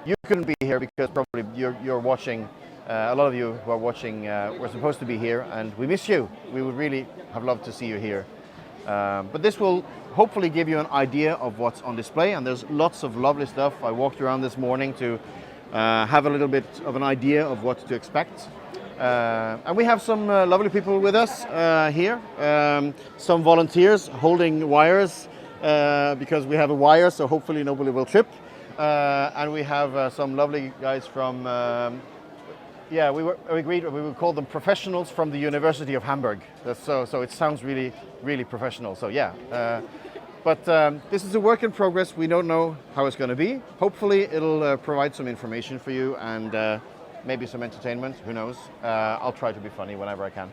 you couldn't be here because probably you're watching. A lot of you who are watching were supposed to be here, and we miss you. We would really have loved to see you here. But this will hopefully give you an idea of what's on display, and there's lots of lovely stuff. I walked around this morning to have a little bit of an idea of what to expect. And we have some lovely people with us here. Some volunteers holding wires because we have a wire, so hopefully nobody will trip. And we have some lovely guys from, we agreed we would call them professionals from the University of Hamburg. So it sounds really, really professional. So yeah, but this is a work in progress. We don't know how it's going to be. Hopefully it'll provide some information for you and maybe some entertainment, who knows. I'll try to be funny whenever I can.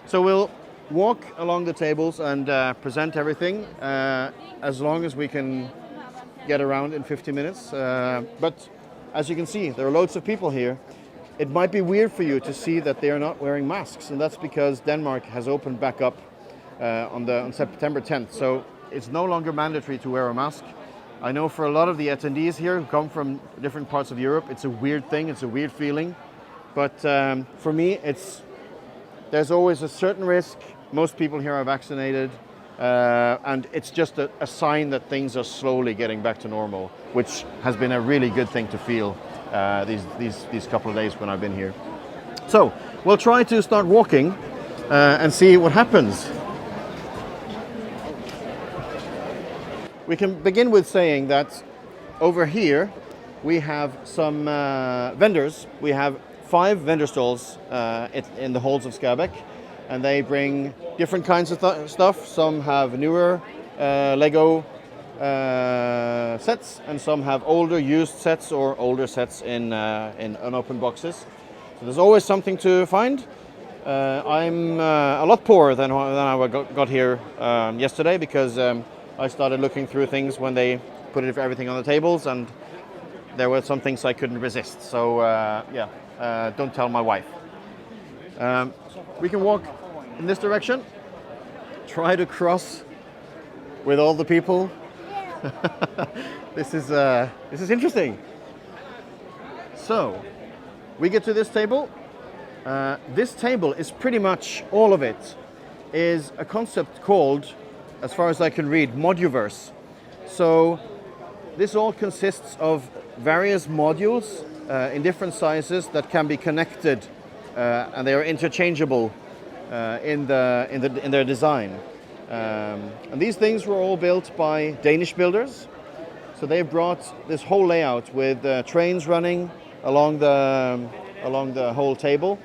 So we'll walk along the tables and present everything as long as we can get around in 50 minutes. But as you can see, there are loads of people here. It might be weird for you to see that they are not wearing masks, and that's because Denmark has opened back up on September 10th. So it's no longer mandatory to wear a mask. I know for a lot of the attendees here who come from different parts of Europe, it's a weird thing, it's a weird feeling. But for me, there's always a certain risk. Most people here are vaccinated, and it's just a sign that things are slowly getting back to normal, which has been a really good thing to feel these couple of days when I've been here. So we'll try to start walking and see what happens. We can begin with saying that over here we have some vendors. We have 5 vendor stalls in the halls of Skærbæk, and they bring different kinds of stuff. Some have newer Lego sets, and some have older used sets or older sets in unopened boxes. So there's always something to find. I'm a lot poorer than I got here yesterday because I started looking through things when they put everything on the tables, and there were some things I couldn't resist. So don't tell my wife. We can walk in this direction. Try to cross with all the people. This is interesting. So we get to this table. This table is pretty much all of it is a concept called, as far as I can read, moduverse. So this all consists of various modules in different sizes that can be connected, and they are interchangeable in their design. And these things were all built by Danish builders. So they've brought this whole layout with trains running along the whole table,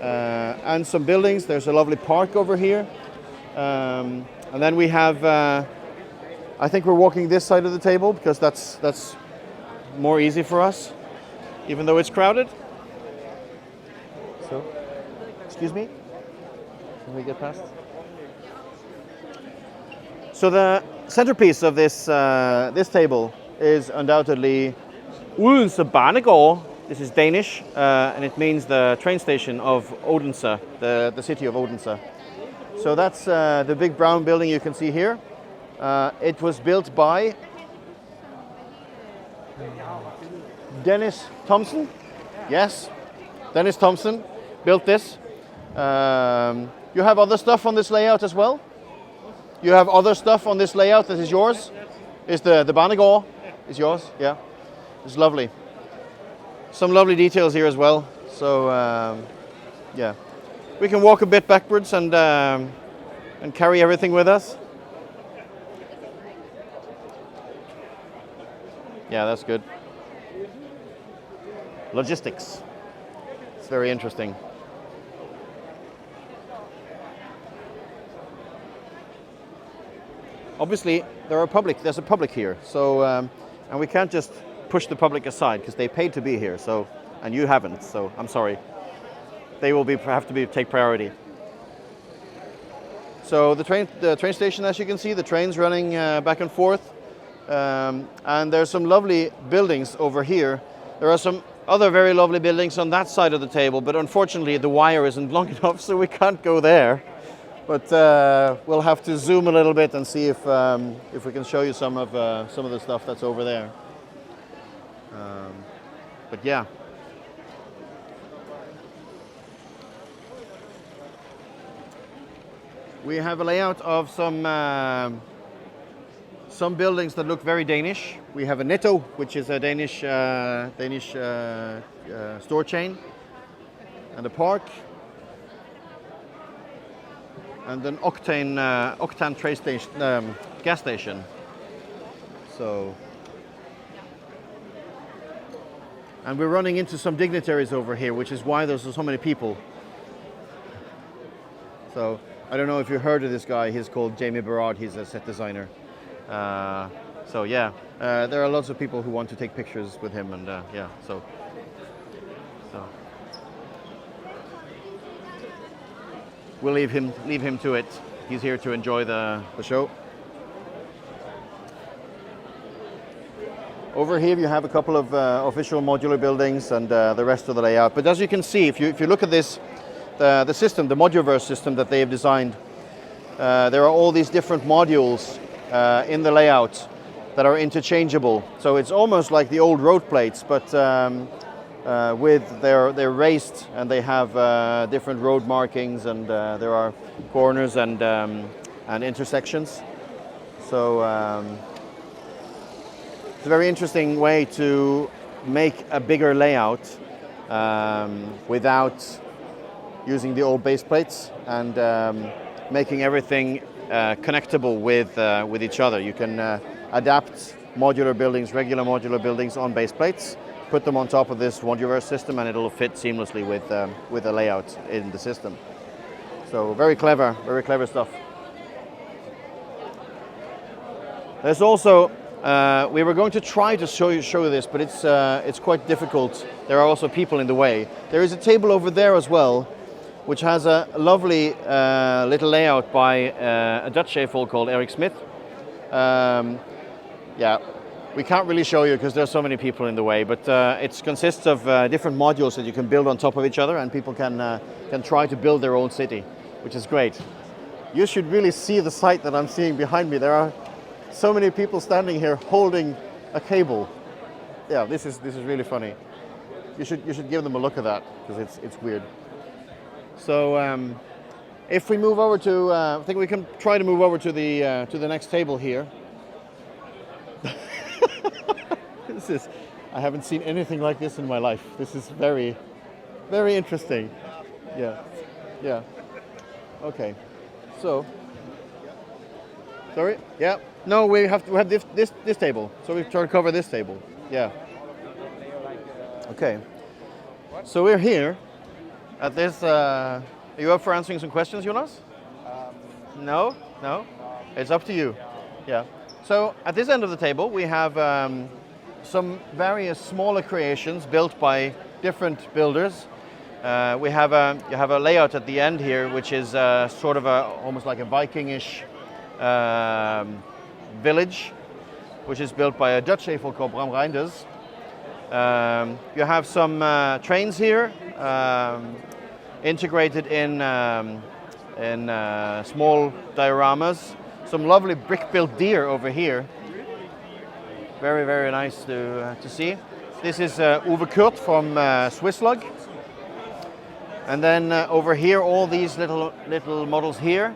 and some buildings. There's a lovely park over here. And then we have, I think we're walking this side of the table because that's more easy for us, even though it's crowded. So, excuse me, can we get past? So the centerpiece of this table is undoubtedly Odense banagor. This is Danish, and it means the train station of Odense, the city of Odense. So that's the big brown building you can see here. It was built by Dennis Thompson. Yes, Dennis Thompson built this. You have other stuff on this layout as well? You have other stuff on this layout that is yours? Is the banagor is yours? Yeah, it's lovely. Some lovely details here as well. So yeah. We can walk a bit backwards and carry everything with us. Yeah, that's good. Logistics. It's very interesting. Obviously, there's a public here, so and we can't just push the public aside because they paid to be here. So, and you haven't. So I'm sorry. They will take priority. So the train station, as you can see, the train's running back and forth, and there's some lovely buildings over here. There are some other very lovely buildings on that side of the table, but unfortunately the wire isn't long enough, so we can't go there. But we'll have to zoom a little bit and see if we can show you some of the stuff that's over there. But yeah. We have a layout of some buildings that look very Danish. We have a Netto, which is a Danish store chain, and a park, and an octane train station, gas station. So, and we're running into some dignitaries over here, which is why there's so many people. So I don't know if you heard of this guy. He's called Jamie Barrard. He's a set designer. So yeah, there are lots of people who want to take pictures with him, and yeah, so we'll leave him to it. He's here to enjoy the show. Over here you have a couple of official modular buildings and the rest of the layout. But as you can see, if you look at this, the system, the modular system that they have designed, there are all these different modules in the layout that are interchangeable. So it's almost like the old road plates, but they're raised, and they have different road markings, and there are corners and intersections. So it's a very interesting way to make a bigger layout without using the old base plates, and making everything connectable with each other. You can adapt modular buildings, regular modular buildings on base plates, put them on top of this modular system, and it'll fit seamlessly with the layout in the system. So very clever stuff. There's also, we were going to try to show you this, but it's quite difficult. There are also people in the way. There is a table over there as well, which has a lovely little layout by a Dutch AFOL called Eric Smith. Yeah, we can't really show you because there's so many people in the way, but it consists of different modules that you can build on top of each other, and people can try to build their own city, which is great. You should really see the site that I'm seeing behind me. There are so many people standing here holding a cable. Yeah, this is really funny. You should give them a look at that, because it's weird. So if we move over to, I think we can try to move over to the next table here. I haven't seen anything like this in my life. This is very, very interesting. Yeah. Okay. So, sorry. Yeah. No, we have this table. So we try to cover this table. Yeah. Okay. So we're here at this. Are you up for answering some questions, Jonas? No. It's up to you. Yeah. So at this end of the table, we have some various smaller creations built by different builders. You have a layout at the end here, which is sort of almost like a Viking-ish village, which is built by a Dutch AFOL called Bram Reinders. You have some trains here, integrated in small dioramas. Some lovely brick-built deer over here. Very, very nice to see. This is Uwe Kurt from Swisslog. And then over here, all these little models here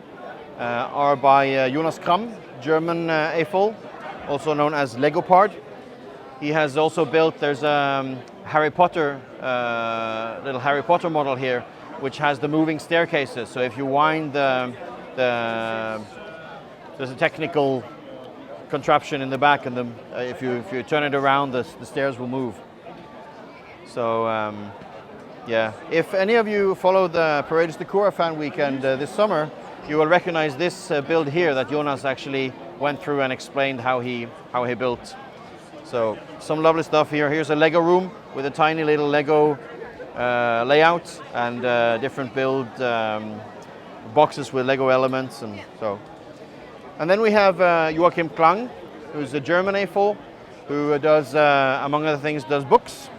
are by Jonas Kram, German AFOL, also known as Legopard. He has also built, there's a Harry Potter, little Harry Potter model here, which has the moving staircases. So if you wind there's a technical contraption in the back, and if you turn it around, the stairs will move. So yeah, if any of you followed the Paredes de Cura fan weekend this summer, you will recognize this build here that Jonas actually went through and explained how he built. So some lovely stuff here. Here's a Lego room with a tiny little Lego layout and different build boxes with Lego elements, and so. And then we have Joachim Klang, who's a German AFOL, who does, among other things, does books.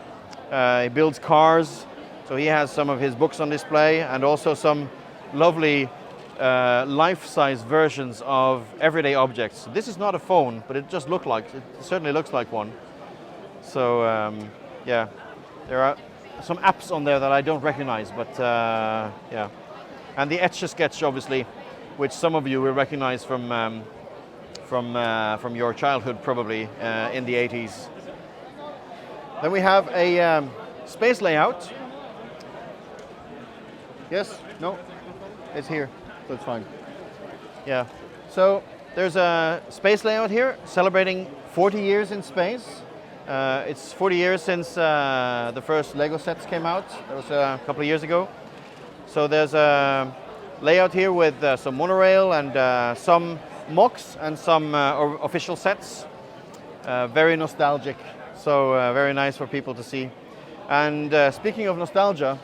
He builds cars, so he has some of his books on display, and also some lovely life-size versions of everyday objects. This is not a phone, but it certainly looks like one. So yeah, There are some apps on there that I don't recognize, but yeah. And the Etch-a-Sketch, obviously, which some of you will recognize from your childhood, probably in the 80s. Then we have a space layout. Yes? No? It's here, so it's fine. Yeah. So there's a space layout here celebrating 40 years in space. It's 40 years since the first Lego sets came out. That was a couple of years ago. So there's a layout here with some monorail and some mocks and some official sets. Very nostalgic, so very nice for people to see. And speaking of nostalgia,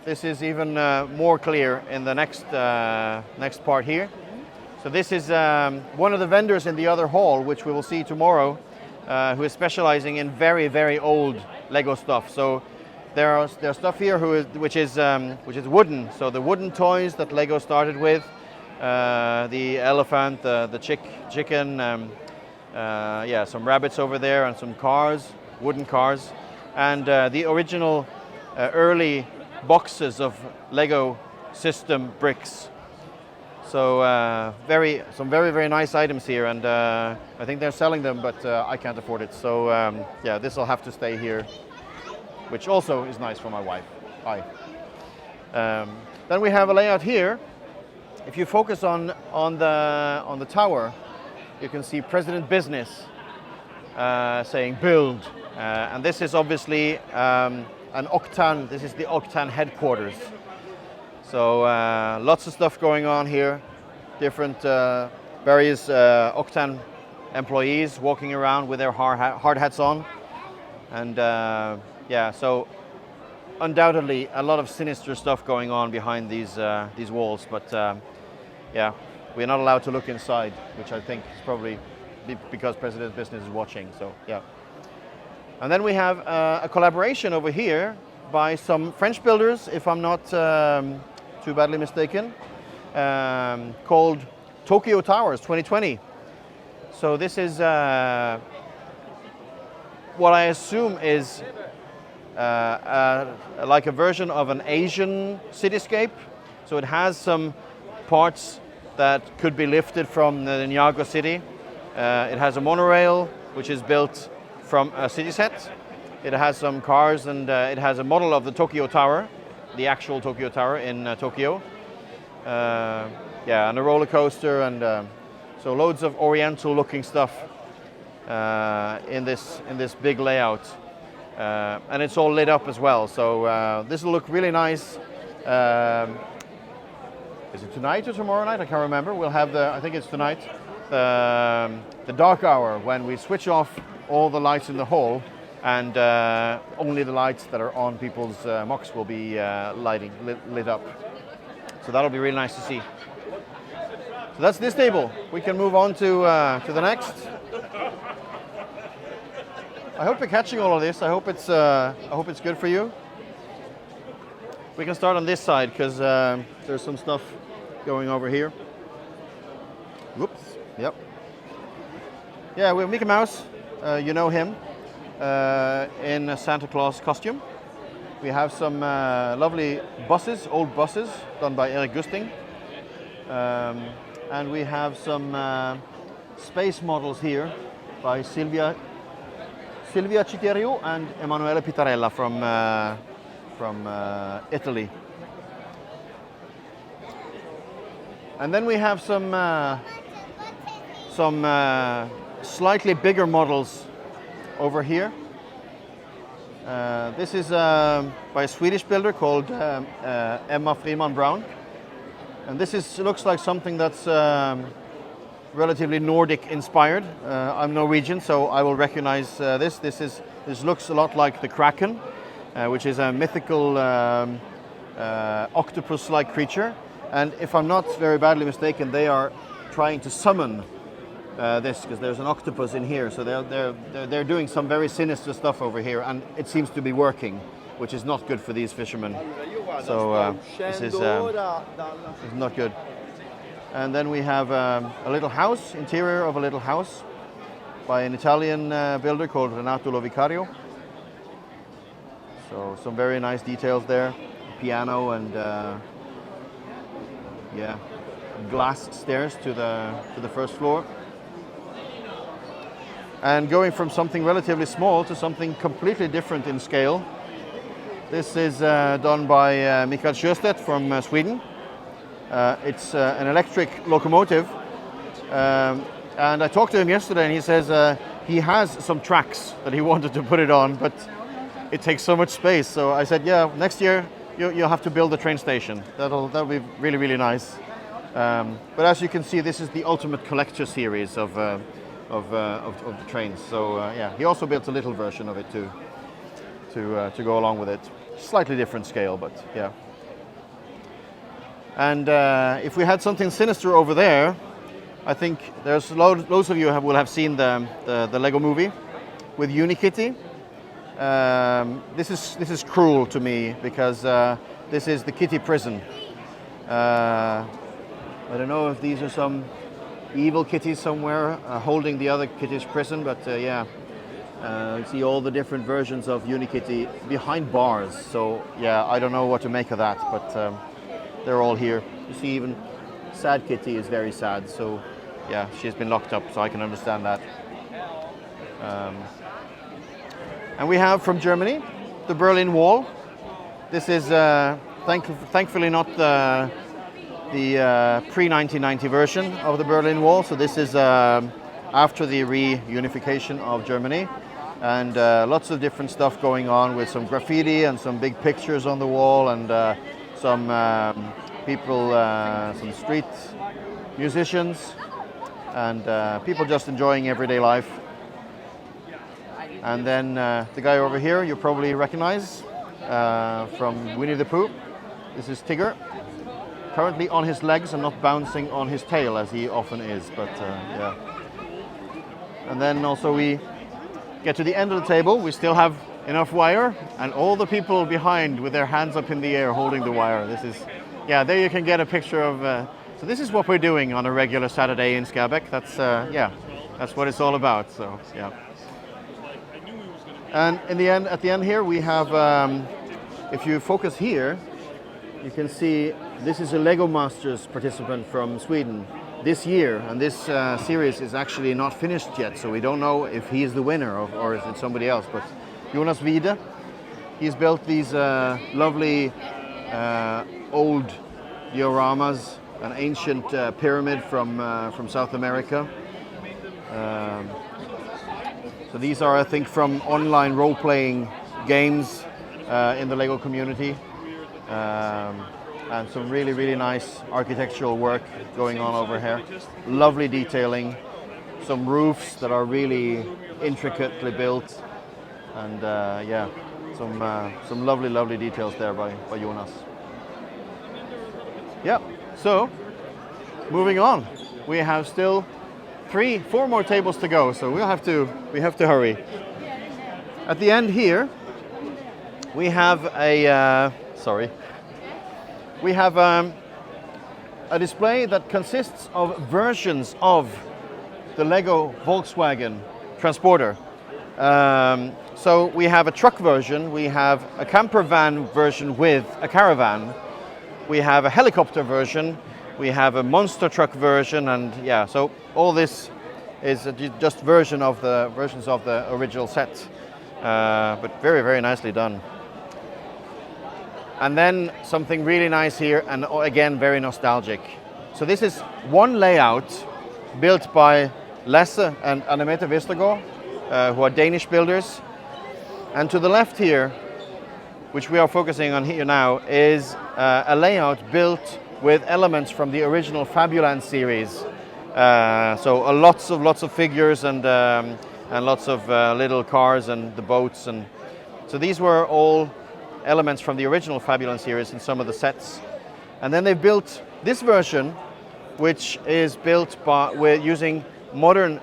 this is even more clear in the next part here. So this is one of the vendors in the other hall, which we will see tomorrow, who is specializing in very, very old Lego stuff. So there's stuff here which is wooden. So the wooden toys that Lego started with, the elephant, the chicken, yeah, some rabbits over there, and some cars, wooden cars, and the original early boxes of Lego system bricks. So some very, very nice items here, and I think they're selling them, but I can't afford it. So yeah, this will have to stay here, which also is nice for my wife. Hi. Then we have a layout here. If you focus on the tower, you can see President Business saying build, and this is obviously an Octan. This is the Octan headquarters. So lots of stuff going on here. Different various Octan employees walking around with their hard hats on, and yeah, so undoubtedly a lot of sinister stuff going on behind these walls. But yeah, we're not allowed to look inside, which I think is probably because President Business is watching. So yeah. And then we have a collaboration over here by some French builders, if I'm not too badly mistaken, called Tokyo Towers 2020. So this is what I assume is like a version of an Asian cityscape. So it has some parts that could be lifted from the Niagara city. It has a monorail, which is built from a city set. It has some cars, and it has a model of the Tokyo Tower, the actual Tokyo Tower in Tokyo. Yeah, and a roller coaster, and so loads of oriental looking stuff in this big layout. And it's all lit up as well, so this will look really nice. Is it tonight or tomorrow night? I can't remember. We'll have I think it's tonight, the dark hour, when we switch off all the lights in the hall, and only the lights that are on people's mocks will be lit up. So that'll be really nice to see. So that's this table. We can move on to the next. I hope you're catching all of this. I hope it's good for you. We can start on this side because there's some stuff going over here. Whoops. Yep. Yeah, we have Mickey Mouse. You know him in a Santa Claus costume. We have some lovely buses, old buses, done by Erik Gusting. And we have some space models here by Silvia Citerio and Emanuele Pitarella from Italy. And then we have some slightly bigger models over here. This is by a Swedish builder called Emma Freeman Brown, and this looks like something that's relatively Nordic inspired. I'm Norwegian, so I will recognize this. This looks a lot like the Kraken, which is a mythical octopus-like creature. And if I'm not very badly mistaken, they are trying to summon this, because there's an octopus in here. So they're doing some very sinister stuff over here, and it seems to be working, which is not good for these fishermen. So this is not good. And then we have a little house, interior of a little house by an Italian builder called Renato Lovicario. So some very nice details there, piano and yeah, glass stairs to the first floor. And going from something relatively small to something completely different in scale. This is done by Mikael Sjöstedt from Sweden. It's an electric locomotive. And I talked to him yesterday and he says he has some tracks that he wanted to put it on, but it takes so much space. So I said, yeah, next year you'll have to build a train station. That'll be really, really nice. But as you can see, this is the ultimate collector series of the trains. So yeah, he also built a little version of it to go along with it. Slightly different scale, but yeah. And if we had something sinister over there, I think there's loads of you will have seen the Lego movie with Unikitty. This is cruel to me because this is the kitty prison. I don't know if these are some evil kitties somewhere holding the other kitties' prison, but yeah, you see all the different versions of Unikitty behind bars. So yeah, I don't know what to make of that, but they're all here. You see, even Sad Kitty is very sad. So yeah, she's been locked up, so I can understand that. And we have from Germany the Berlin Wall. This is thankfully not the pre-1990 version of the Berlin Wall. So this is after the reunification of Germany, and lots of different stuff going on with some graffiti and some big pictures on the wall, and some people, some street musicians, and people just enjoying everyday life. And then the guy over here you probably recognize from Winnie the Pooh. This is Tigger, currently on his legs and not bouncing on his tail as he often is, but yeah. And then also we get to the end of the table. We still have enough wire, and all the people behind with their hands up in the air holding the wire. This is, yeah, there you can get a picture of, so this is what we're doing on a regular Saturday in Skærbæk. That's, yeah, that's what it's all about, so yeah. And in the end, at the end here, we have, if you focus here, you can see this is a Lego Masters participant from Sweden this year, and this series is actually not finished yet, so we don't know if he is the winner or is it somebody else. But Jonas Wiede, he's built these lovely old dioramas, an ancient pyramid from South America. So these are, I think, from online role-playing games in the Lego community. And some really, really nice architectural work going on over here. Lovely detailing, some roofs that are really intricately built, and yeah, some lovely, lovely details there by Jonas. Yeah, so moving on, we have still 4 more tables to go, so we have to hurry. At the end here, we have a we have a display that consists of versions of the Lego Volkswagen Transporter. So we have a truck version, we have a camper van version with a caravan, we have a helicopter version, we have a monster truck version, and yeah, so all this is just versions of the original set, but very, very nicely done. And then something really nice here, and again very nostalgic. So this is one layout built by Lasse and Annemette Vestergaard, who are Danish builders. And to the left here, which we are focusing on here now, is a layout built with elements from the original Fabuland series. So lots of figures and lots of little cars and the boats, and so these were all elements from the original Fabuland series in some of the sets. And then they've built this version, which is built with using modern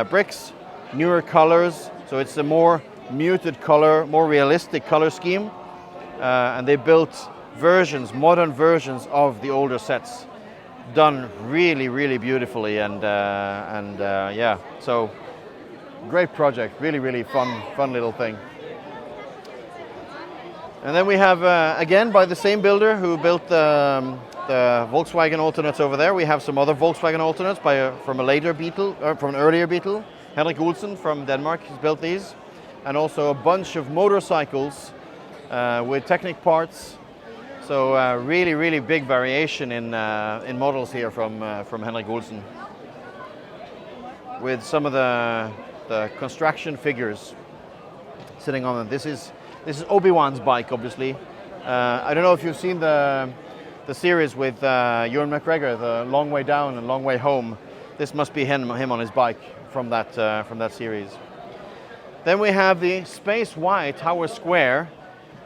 bricks, newer colors, so it's a more muted color, more realistic color scheme, and they built modern versions of the older sets, done really, really beautifully, and yeah, so great project, really, really fun little thing. And then we have, again, by the same builder who built the Volkswagen alternates over there, we have some other Volkswagen alternates from a later Beetle, or from an earlier Beetle. Henrik Olsen from Denmark has built these. And also a bunch of motorcycles with Technic parts. So really, really big variation in models here from Henrik Olsen. With some of the construction figures sitting on them. This is Obi-Wan's bike, obviously. I don't know if you've seen the series with Ewan McGregor, the Long Way Down and Long Way Home. This must be him on his bike from that series. Then we have the Space Y Tower Square,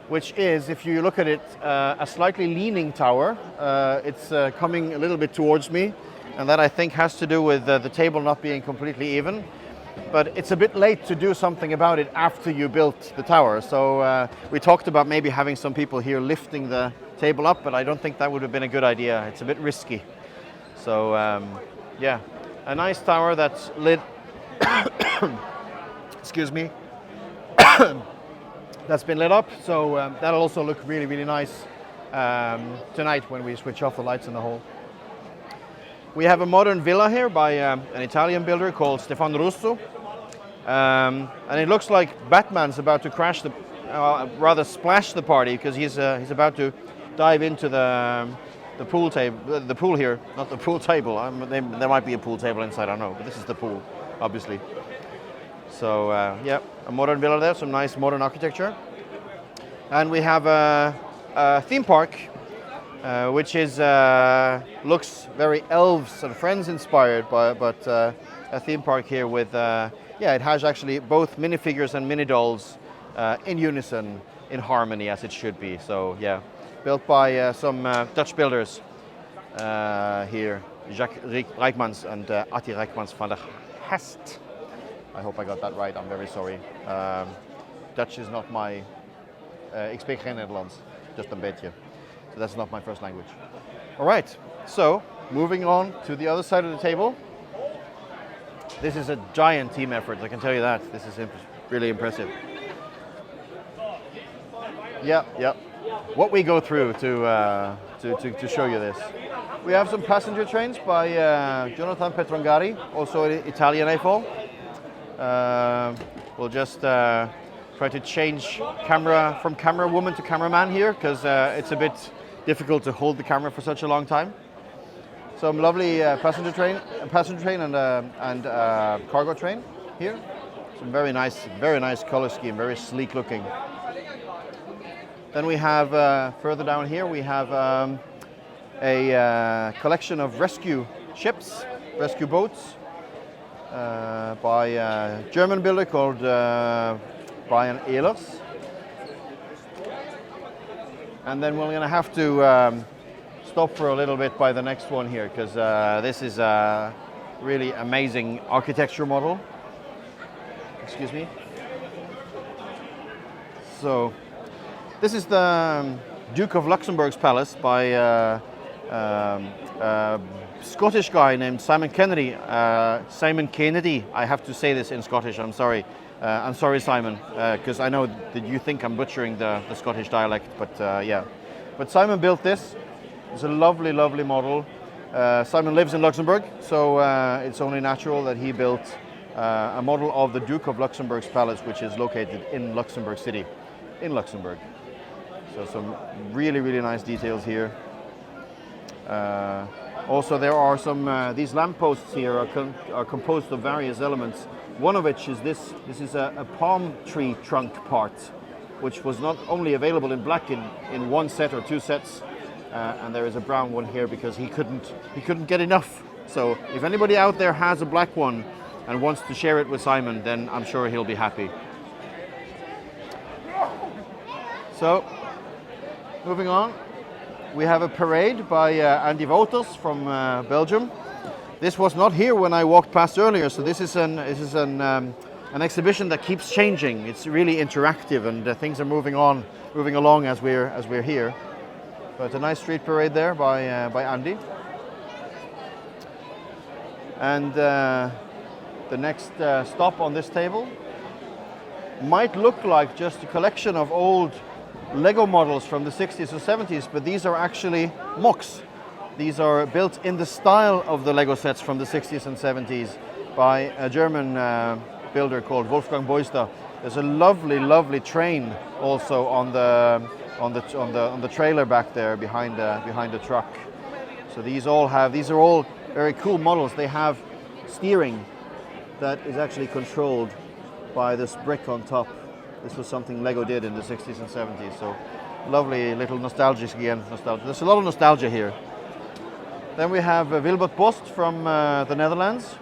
which is, if you look at it, a slightly leaning tower. It's coming a little bit towards me, and that I think has to do with the table not being completely even. But it's a bit late to do something about it after you built the tower. So we talked about maybe having some people here lifting the table up, but I don't think that would have been a good idea. It's a bit risky. So yeah, a nice tower that's lit. Excuse me. That's been lit up. So that'll also look really, really nice tonight when we switch off the lights in the hall. We have a modern villa here by an Italian builder called Stefano Russo. And it looks like Batman's about to crash rather splash the party, because he's about to dive into the pool table, the pool here, not the pool table. There might be a pool table inside, I don't know, but this is the pool, obviously. So yeah, a modern villa there, some nice modern architecture. And we have a theme park, which is looks very Elves and Friends inspired, but a theme park here with yeah, it has actually both minifigures and mini dolls in unison, in harmony as it should be. So yeah, built by some Dutch builders here, Jacques Rijkmans and Atti Rijkmans van der Hest. I hope I got that right. I'm very sorry. Dutch is not my. Ik spreek geen Nederlands, just een beetje. So that's not my first language. All right, so moving on to the other side of the table. This is a giant team effort, I can tell you that. This is really impressive. Yeah. What we go through to show you this. We have some passenger trains by Jonathan Petrangari, also an Italian AFOL. We'll just try to change camera from camera woman to cameraman here, because it's a bit difficult to hold the camera for such a long time. Some lovely passenger train and cargo train here. Some very nice color scheme, very sleek looking. Then we have further down here we have a collection of rescue ships, rescue boats by a German builder called Brian Ehlers. And then we're going to have to stop for a little bit by the next one here, because this is a really amazing architecture model. Excuse me. So this is the Duke of Luxembourg's palace by a Scottish guy named Simon Kennedy. Simon Kennedy. I have to say this in Scottish, I'm sorry. I'm sorry, Simon, because I know that you think I'm butchering the Scottish dialect, but yeah. But Simon built this. It's a lovely, lovely model. Simon lives in Luxembourg, so it's only natural that he built a model of the Duke of Luxembourg's palace, which is located in Luxembourg City, in Luxembourg. So some really, really nice details here. Also, there are some, these lampposts here are composed of various elements. One of which is this. This is a palm tree trunk part, which was not only available in black in one set or two sets, and there is a brown one here because he couldn't get enough. So if anybody out there has a black one and wants to share it with Simon, then I'm sure he'll be happy. So, moving on, we have a parade by Andy Wouters from Belgium. This was not here when I walked past earlier, so this is an exhibition that keeps changing. It's really interactive, and things are moving along as we're here. But a nice street parade there by Andy. And the next stop on this table might look like just a collection of old Lego models from the 60s or 70s, but these are actually MOCs. These are built in the style of the Lego sets from the 60s and 70s by a German builder called Wolfgang Beuster. There's a lovely, lovely train also on the trailer back there behind the truck. So these are all very cool models. They have steering that is actually controlled by this brick on top. This was something Lego did in the 60s and 70s. So lovely little nostalgic again. There's a lot of nostalgia here. Then we have Wilbert Post from the Netherlands,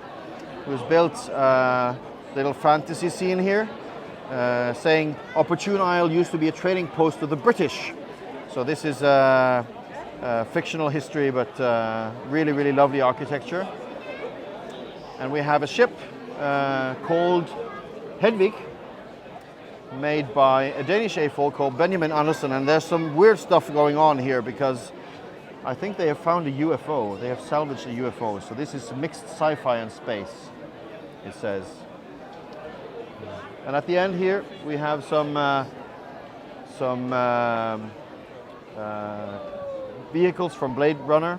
who's built a little fantasy scene here, saying Opportune Isle used to be a trading post of the British. So this is fictional history, but really, really lovely architecture. And we have a ship called Hedvig, made by a Danish AFOL called Benjamin Andersen. And there's some weird stuff going on here because I think they have found a UFO. They have salvaged a UFO. So this is mixed sci-fi and space, it says. And at the end here, we have some vehicles from Blade Runner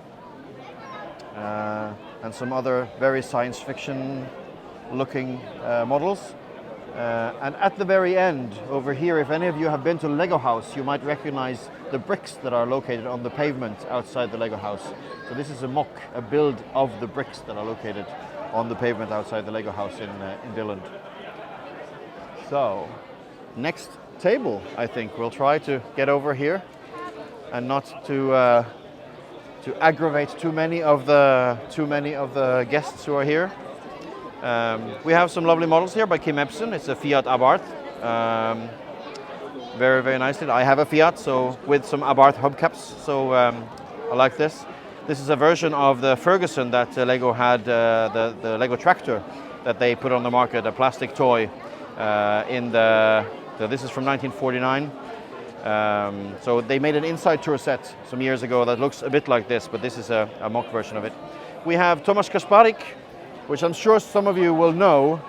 and some other very science fiction looking models. And at the very end over here, if any of you have been to Lego House, you might recognize the bricks that are located on the pavement outside the Lego House. So this is a MOC, a build of the bricks that are located on the pavement outside the Lego House in Billund. So, next table, I think. We'll try to get over here and not to aggravate too many of the guests who are here. We have some lovely models here by Kim Epson. It's a Fiat Abarth. Very, very nicely. I have a Fiat, so with some Abarth hubcaps. So I like this. This is a version of the Ferguson that Lego had, the Lego tractor that they put on the market, a plastic toy. This is from 1949. So they made an inside tour set some years ago that looks a bit like this, but this is a mock version of it. We have Tomasz Kasparik, which I'm sure some of you will know,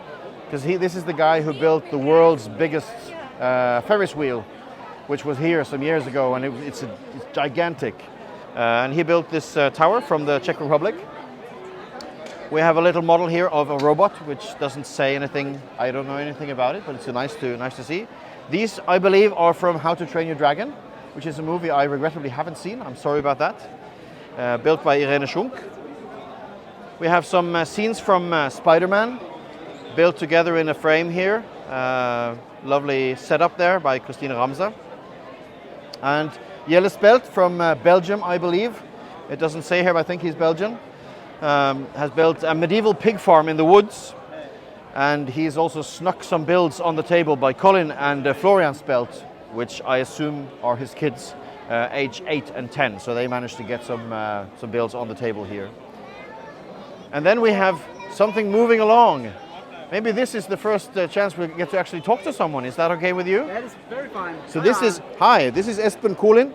because this is the guy who built the world's biggest Ferris wheel, which was here some years ago, and it's gigantic. And he built this tower from the Czech Republic. We have a little model here of a robot, which doesn't say anything. I don't know anything about it, but it's nice to see. These, I believe, are from How to Train Your Dragon, which is a movie I regrettably haven't seen. I'm sorry about that. Built by Irene Schunk. We have some scenes from Spider-Man, built together in a frame here. Lovely setup there by Christine Ramsa. And Jelle Spelt from Belgium, I believe. It doesn't say here, but I think he's Belgian. Has built a medieval pig farm in the woods. And he's also snuck some builds on the table by Colin and Florian Spelt, which I assume are his kids, age 8 and 10. So they managed to get some builds on the table here. And then we have something moving along. Maybe this is the first chance we get to actually talk to someone. Is that okay with you? That is very fine. So this is Espen Kolin,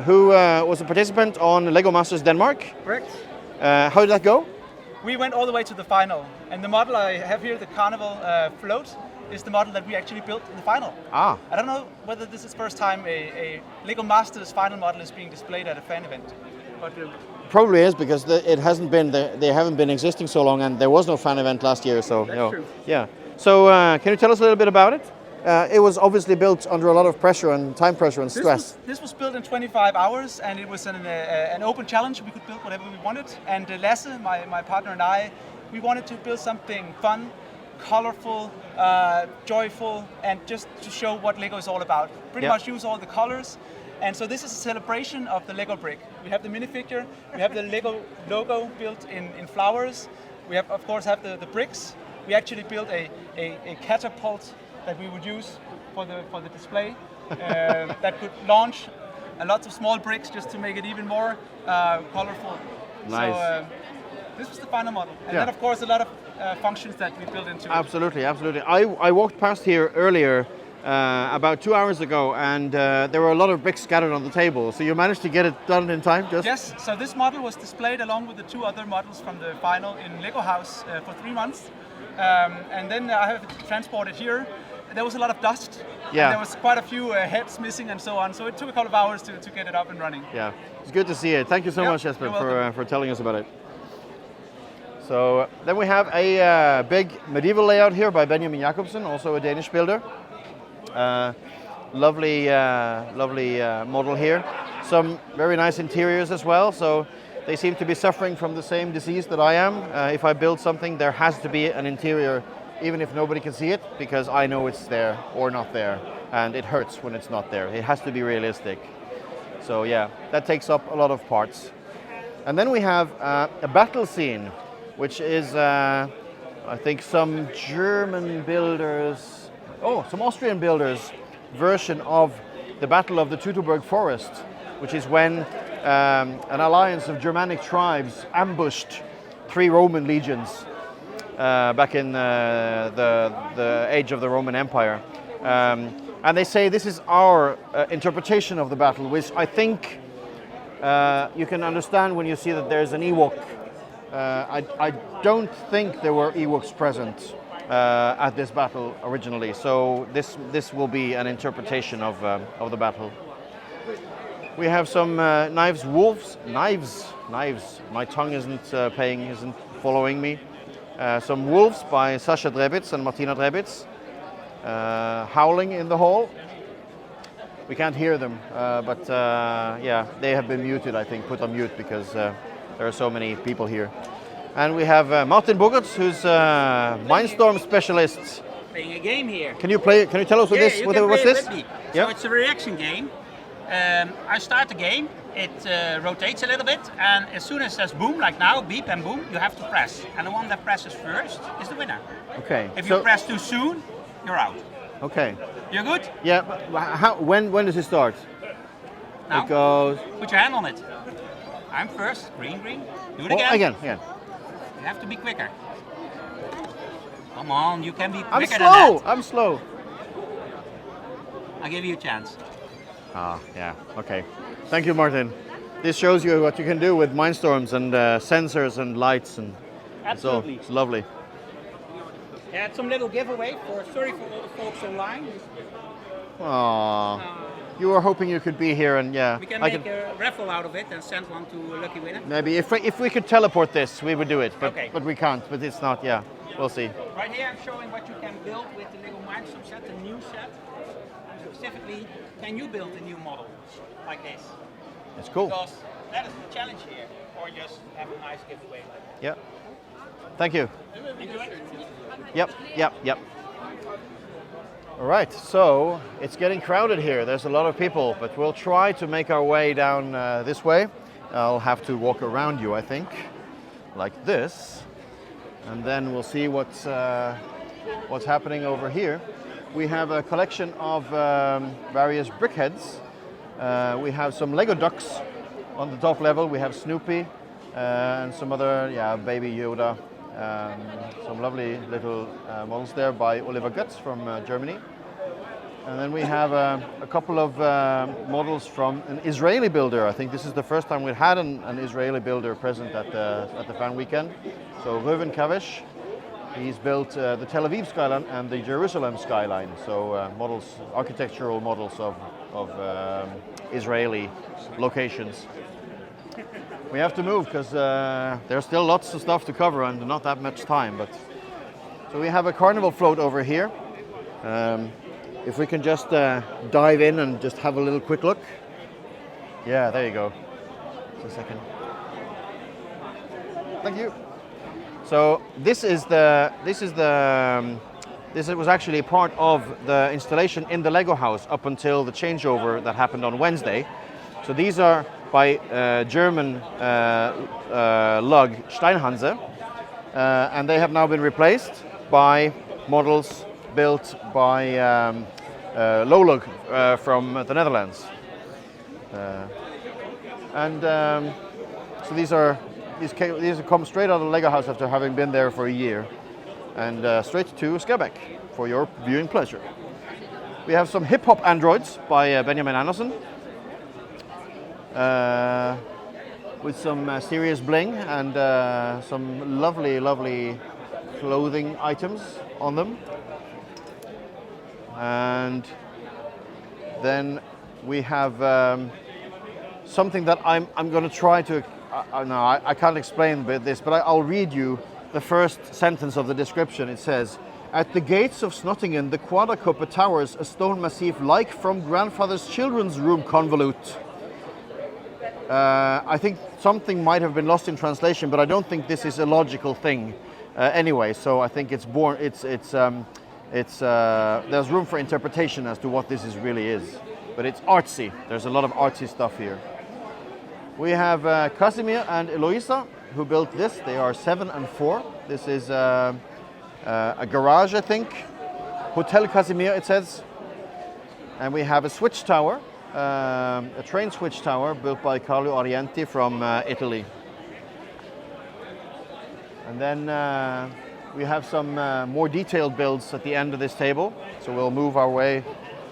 who was a participant on Lego Masters Denmark. Correct. How did that go? We went all the way to the final. And the model I have here, the Carnival Float, is the model that we actually built in the final. I don't know whether this is the first time a Lego Masters final model is being displayed at a fan event. But probably is, because it hasn't been they haven't been existing so long, and there was no fan event last year. So that's true. Yeah. So can you tell us a little bit about it? It was obviously built under a lot of pressure and time pressure and stress. This was built in 25 hours, and it was an open challenge. We could build whatever we wanted. And Lasse, my partner, and I, we wanted to build something fun, colorful, joyful, and just to show what Lego is all about. Pretty much use all the colors. And so this is a celebration of the Lego brick. We have the minifigure, we have the Lego logo built in flowers. We have, of course, have the bricks. We actually built a catapult that we would use for the display that could launch a lot of small bricks just to make it even more colorful. Nice. So this was the final model. And then, of course, a lot of functions that we built into it. Absolutely, absolutely. I walked past here earlier about 2 hours ago, and there were a lot of bricks scattered on the table. So you managed to get it done in time? Yes, so this model was displayed along with the 2 other models from the final in Lego House for 3 months. And then I have it transported here. there was a lot of dust. Yeah. And there was quite a few heads missing and so on. So it took a couple of hours to get it up and running. Yeah, it's good to see it. Thank you so much, Jesper, for telling us about it. So then we have a big medieval layout here by Benjamin Jacobsen, also a Danish builder. Lovely model here. Some very nice interiors as well. So they seem to be suffering from the same disease that I am. If I build something, there has to be an interior, even if nobody can see it, because I know it's there or not there, and it hurts when it's not there. It has to be realistic. So yeah, that takes up a lot of parts. And then we have a battle scene, which is, I think, some German builders, some Austrian builders' version of the Battle of the Teutoburg Forest, which is when an alliance of Germanic tribes ambushed 3 Roman legions back in the age of the Roman Empire. And they say this is our interpretation of the battle, which I think you can understand when you see that there's an Ewok. I don't think there were Ewoks present at this battle originally, so this will be an interpretation of the battle. We have some knives. My tongue isn't following me. Some wolves by Sascha Drebitz and Martina Drebitz, howling in the hall. We can't hear them, but yeah, they have been muted, I think, put on mute because there are so many people here. And we have Martin Bogertz, who's Mindstorm specialist. Playing a game here. Can you tell us what's this? Yeah. So it's a reaction game. I start the game, it rotates a little bit, and as soon as it says boom, like now, beep and boom, you have to press. And the one that presses first is the winner. Okay. If you press too soon, you're out. Okay. You're good? Yeah, but when does it start? Now, it goes... Put your hand on it. I'm first, green. Do it again. Again. You have to be quicker. Come on, you can be quicker than that. I'm slow. I'll give you a chance. Yeah, okay. Thank you, Martin. This shows you what you can do with Mindstorms and sensors and lights and absolutely. It's lovely. Yeah, it's some little giveaway sorry for all the folks online. You were hoping you could be here, and yeah. We can make a raffle out of it and send one to a lucky winner. Maybe if we could teleport this, we would do it, but okay. But we can't. But it's not. Yeah, we'll see. Right here, I'm showing what you can build with the Lego Mindstorm set, the new set. And specifically, can you build a new model like this? It's cool. Because that is the challenge here, or just have a nice giveaway like that. Yeah. Thank you. Enjoy. Yep. All right, so it's getting crowded here. There's a lot of people, but we'll try to make our way down this way. I'll have to walk around you, I think, like this, and then we'll see what's happening over here. We have a collection of various brickheads. We have some Lego ducks on the top level. We have Snoopy and some other, Baby Yoda. Some lovely little models there by Oliver Götz from Germany. And then we have a couple of models from an Israeli builder. I think this is the first time we've had an Israeli builder present at the fan weekend. So Reuven Kavesh, he's built the Tel Aviv skyline and the Jerusalem skyline. So architectural models of Israeli locations. We have to move because there's still lots of stuff to cover and not that much time. But so we have a Carnival Float over here. If we can just dive in and just have a little quick look. Yeah, there you go. Just a second. Thank you. So this was actually part of the installation in the Lego house up until the changeover that happened on Wednesday. So these are by German lug Steinhanse, and they have now been replaced by models built by Lolug from the Netherlands. So these come straight out of the Lego house after having been there for a year, and straight to Skærbæk for your viewing pleasure. We have some hip hop androids by Benjamin Andersen. With some serious bling and some lovely clothing items on them. And then we have something that I'm going to try to, no, I can't explain this, but I'll read you the first sentence of the description. It says, "At the gates of Snottingen, the quadruple towers a stone massif like from grandfather's children's room convolute." I think something might have been lost in translation, but I don't think this is a logical thing anyway. So I think there's room for interpretation as to what this really is. But it's artsy. There's a lot of artsy stuff here. We have Casimir and Eloisa who built this. They are 7 and 4. This is a garage, I think. Hotel Casimir, it says. And we have a switch tower, a train switch tower built by Carlo Orienti from Italy. And then we have some more detailed builds at the end of this table. So we'll move our way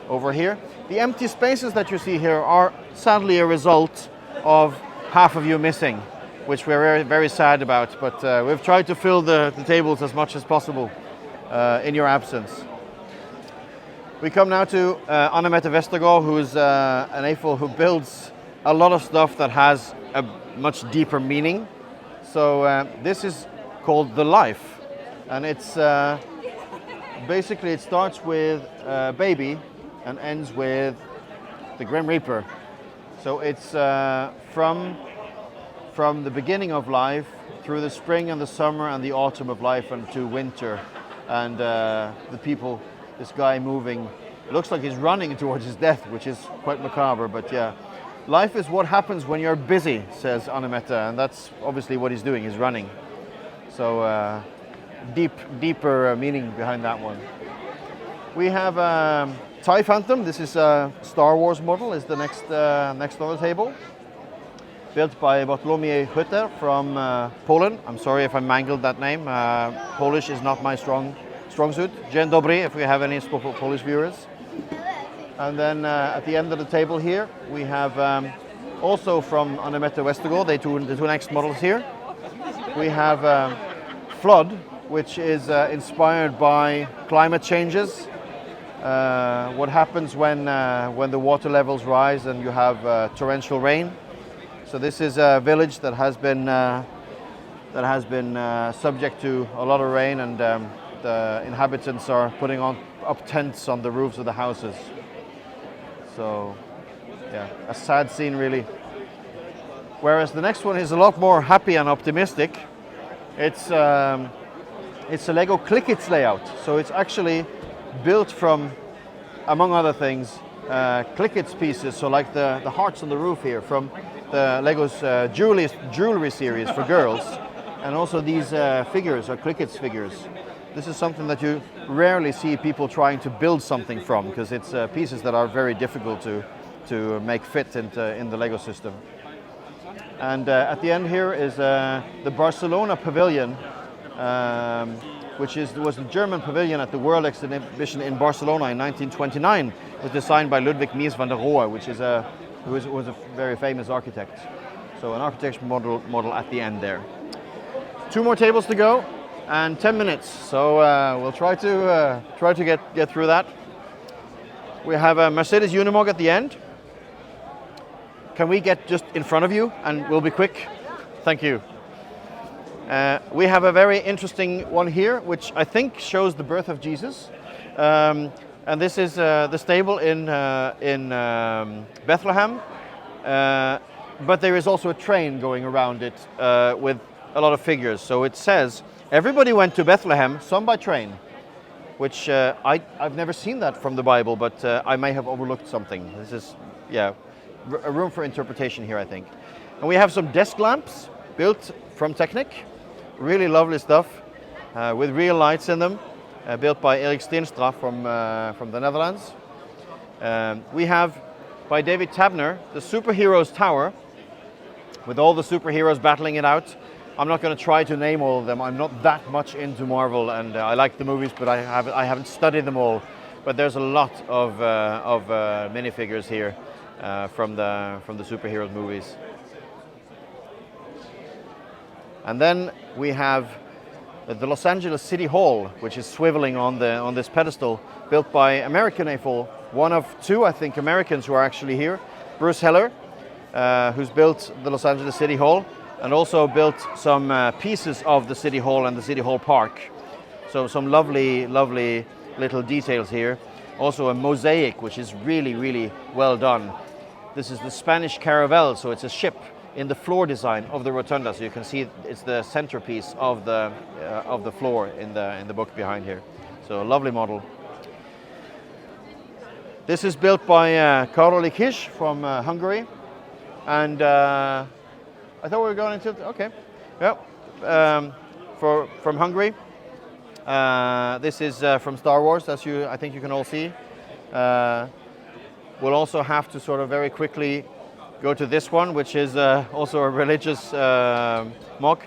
over here. The empty spaces that you see here are sadly a result of half of you missing, which we're very, very sad about. But we've tried to fill the tables as much as possible in your absence. We come now to Annemette Vestergaard, who's an AFOL who builds a lot of stuff that has a much deeper meaning. So this is called The Life. And it's basically, it starts with baby and ends with the Grim Reaper. So it's from the beginning of life through the spring and the summer and the autumn of life and to winter. And the people, this guy moving, it looks like he's running towards his death, which is quite macabre, but yeah. Life is what happens when you're busy, says Annemette, and that's obviously what he's doing, he's running. So deeper meaning behind that one. We have TIE Phantom. This is a Star Wars model, is the next on the table. Built by Bartłomiej Hutter from Poland. I'm sorry if I mangled that name. Polish is not my strong suit. Dzień dobry, if we have any Polish viewers. And then at the end of the table here, we have also from Annemette Vestergaard, the two next models here. We have Flood, which is inspired by climate changes. What happens when the water levels rise and you have torrential rain. So this is a village that has been subject to a lot of rain, and the inhabitants are putting up tents on the roofs of the houses. So yeah, a sad scene really. Whereas the next one is a lot more happy and optimistic. It's a Lego Clickits layout. So it's actually built from, among other things, Clickits pieces. So like the hearts on the roof here from the Lego's jewelry series for girls. And also these figures are Clickits figures. This is something that you rarely see people trying to build something from, because it's pieces that are very difficult to make fit in the Lego system. And at the end here is the Barcelona Pavilion, which was the German pavilion at the World Exhibition in Barcelona in 1929. It was designed by Ludwig Mies van der Rohe, who was a very famous architect. So an architecture model at the end there. 2 more tables to go and 10 minutes. So we'll try to get through that. We have a Mercedes Unimog at the end. Can we get just in front of you and we'll be quick? Thank you. We have a very interesting one here, which I think shows the birth of Jesus. And this is the stable in Bethlehem. But there is also a train going around it with a lot of figures. So it says, everybody went to Bethlehem, some by train, which I've never seen that from the Bible, but I may have overlooked something. This is, yeah, a room for interpretation here, I think. And we have some desk lamps built from Technic. Really lovely stuff with real lights in them, built by Erik Steenstra from the Netherlands. We have, by David Tabner, the Superheroes Tower, with all the superheroes battling it out. I'm not going to try to name all of them. I'm not that much into Marvel, and I like the movies, but I haven't studied them all. But there's a lot of minifigures here from the superhero movies. And then we have the Los Angeles City Hall, which is swiveling on this pedestal, built by American AFOL, one of two, I think, Americans who are actually here. Bruce Heller, who's built the Los Angeles City Hall, and also built some pieces of the City Hall and the City Hall Park. So some lovely, lovely little details here. Also a mosaic, which is really, really well done. This is the Spanish Caravel, so it's a ship in the floor design of the rotunda. So you can see it's the centerpiece of the floor in the book behind here. So a lovely model. This is built by Karol Kish from Hungary, and I thought we were going into okay, yeah, from Hungary. This is from Star Wars, as I think you can all see. We'll also have to sort of very quickly go to this one, which is also a religious mock.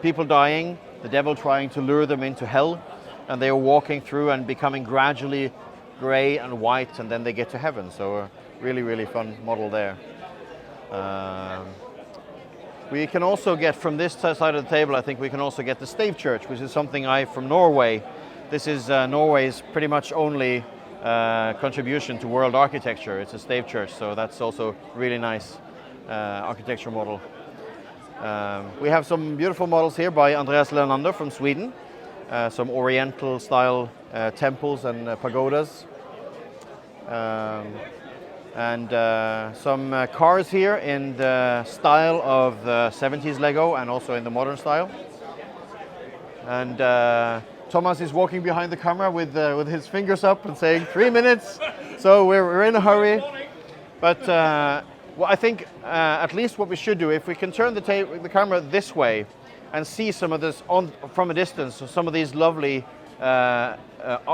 People dying, the devil trying to lure them into hell, and they are walking through and becoming gradually gray and white, and then they get to heaven. So a really, really fun model there. We can also get from this side of the table, I think we can also get the stave church, which is something from Norway. This is Norway's pretty much only contribution to world architecture. It's a stave church, so that's also really nice architecture model. We have some beautiful models here by Andreas Lenander from Sweden. Some oriental style temples and pagodas. And some cars here in the style of the 70s Lego and also in the modern style. And Thomas is walking behind the camera with his fingers up and saying 3 minutes. So we're in a hurry. But well, I think at least what we should do, if we can turn the camera this way and see some of this from a distance, so some of these lovely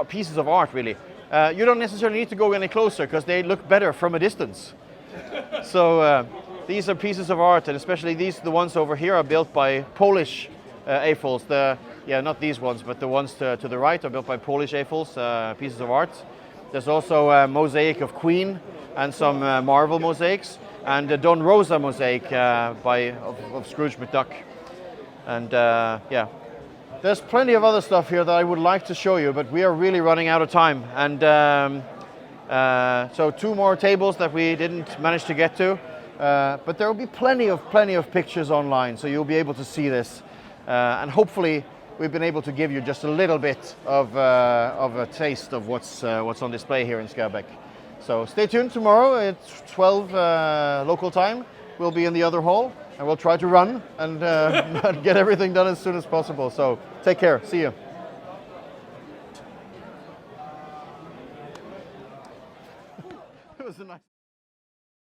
pieces of art, really. You don't necessarily need to go any closer because they look better from a distance. So these are pieces of art, and especially the ones over here are built by Polish AFOLs. Not these ones, but the ones to the right are built by Polish AFOLs, pieces of art. There's also a mosaic of Queen and some Marvel mosaics, and a Don Rosa mosaic of Scrooge McDuck. And yeah. There's plenty of other stuff here that I would like to show you, but we are really running out of time. And so 2 more tables that we didn't manage to get to, but there will be plenty of pictures online, so you'll be able to see this. And hopefully we've been able to give you just a little bit of a taste of what's on display here in Skærbæk. So stay tuned tomorrow at 12 local time. We'll be in the other hall. And we'll try to run and get everything done as soon as possible. So take care. See you.